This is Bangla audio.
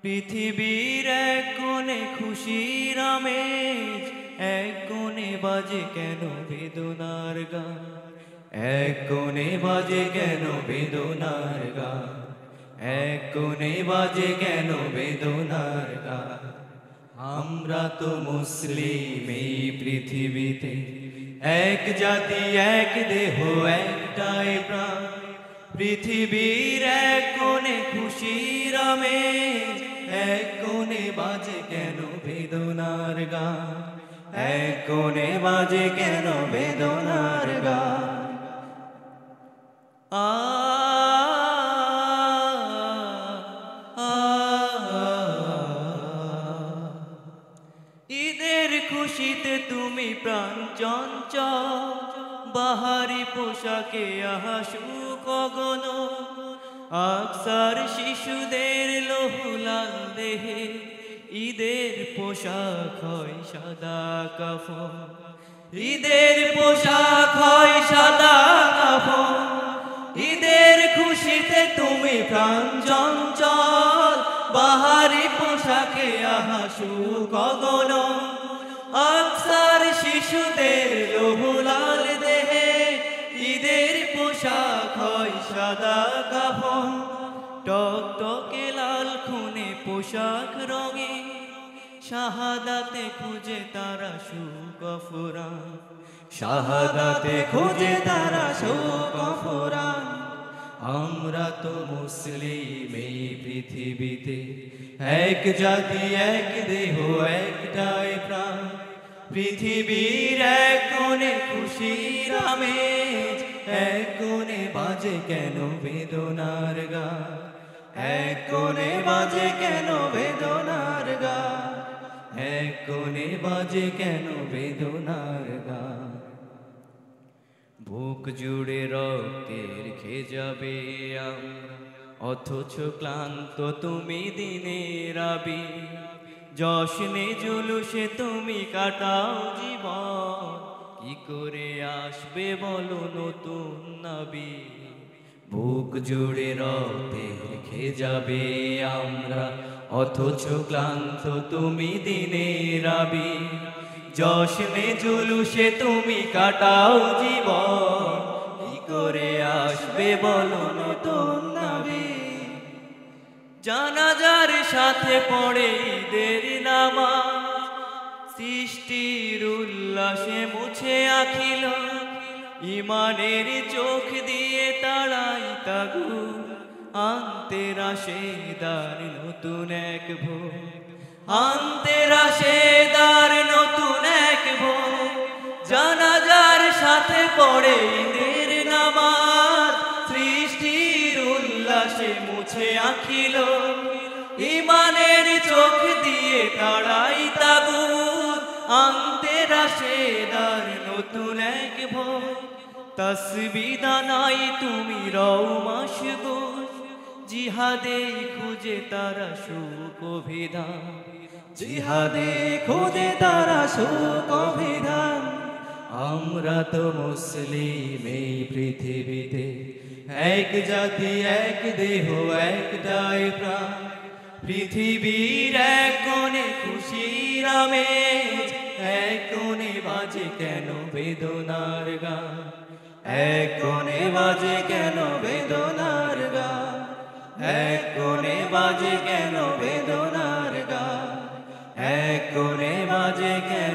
পৃথিবীর এক কোণে খুশির আমেজ, এক কোণে বাজে কেন বেদনার গান, এক কোণে বাজে কেন বেদনার গান, এক কোণে বাজে কেন বেদনার গান। আমরা তো মুসলিম এই পৃথিবীতে, এক জাতি এক দেহ একটাই প্রাণ। পৃথিবীর এক কোণে খুশির আমেজ, এক কোণে বাজে কেন বেদনার গান, এক কোণে বাজে কেন বেদনার গান। আ ঈদের খুশিতে তুমি প্রাণ চঞ্চল, বাহারি পোশাকে আহাসু গগন, আকসার শিশুদের লোহুলাল দেহে ঈদের পোশাক হয় সাদা কাফন, ঈদের পোশাক হয় সাদা কাফন। ঈদের খুশিতে তুমি প্রাণ চঞ্চল, বাহারি পোশাকে আহাসু গগন, আকসার শিশুদের লোহুলাল দেহে ঈদের পোশাক হয় সাদা কাফন। টকটকে লাল খুনে পোশাক রঙে, শাহাদাতে খুঁজে তারা সুখ ফুরান, শাহাদাতে খুঁজে তারা সুখ ফুরান। আমরা তো মুসলিম এই পৃথিবীতে, এক জাতি এক দেহ একটাই প্রাণ। পৃথিবীর এক কোণে খুশির আমেজ, এক কোণে বাজে কেন বেদনার গান, এক কোণে বাজে কেন বেদনার গান, এক কোণে বাজে কেন বেদনার গান। বুক জুড়ে রক্তের খেয়ে যাবে আমরা, অথচ ক্লান্ত তুমি দিনের আবি। জশ্নে জুলুসে তুমি কাটাও জীবন, কি করে আসবে বলো নতুন নবী। বুক জুড়ে রক্তের খেয়ে যাবে আমরা, অথচ ক্লান্ত তুমি দিনের আবি। জশ্নে জুলুসে তুমি কাটাও জীবন, কি করে আসবে বলো নতুন নবী। জানাজার সাথে পড়ে ঈদের নামাজ, সৃষ্টির উল্লাসে মুছে আখিল, ইমানের চোখ দিয়ে তাড়াই তাগু, আনতে রাশেদার নতুন এক ভোর, আনতে রাশেদার নতুন এক ভোর। জানাজার সাথে পড়ে ঈদের নামাজ, সৃষ্টির উল্লাসে মুছে আখিল, ইমানের চোখ দিয়ে তাড়াই তাগুত, আনতে রাশেদার নতুন এক ভোর। তসবিহ দানাই তুমি রও মাশগুল, জিহাদে খুঁজে তারা সুখ অভিধান, জিহাদে খুঁজে তারা সুখ অভিধান। আমরা তো মুসলিম এই পৃথিবীতে, এক জাতি এক দেহ একটাই প্রাণ। পৃথিবীর এক কোণে খুশির আমেজ, এক কোণে বাজে কেন বেদনার গান, এক কোণে বাজে কেন বেদনার গান, এক কোণে বাজে কেন বেদনার গান, এক কোণে বাজে কেন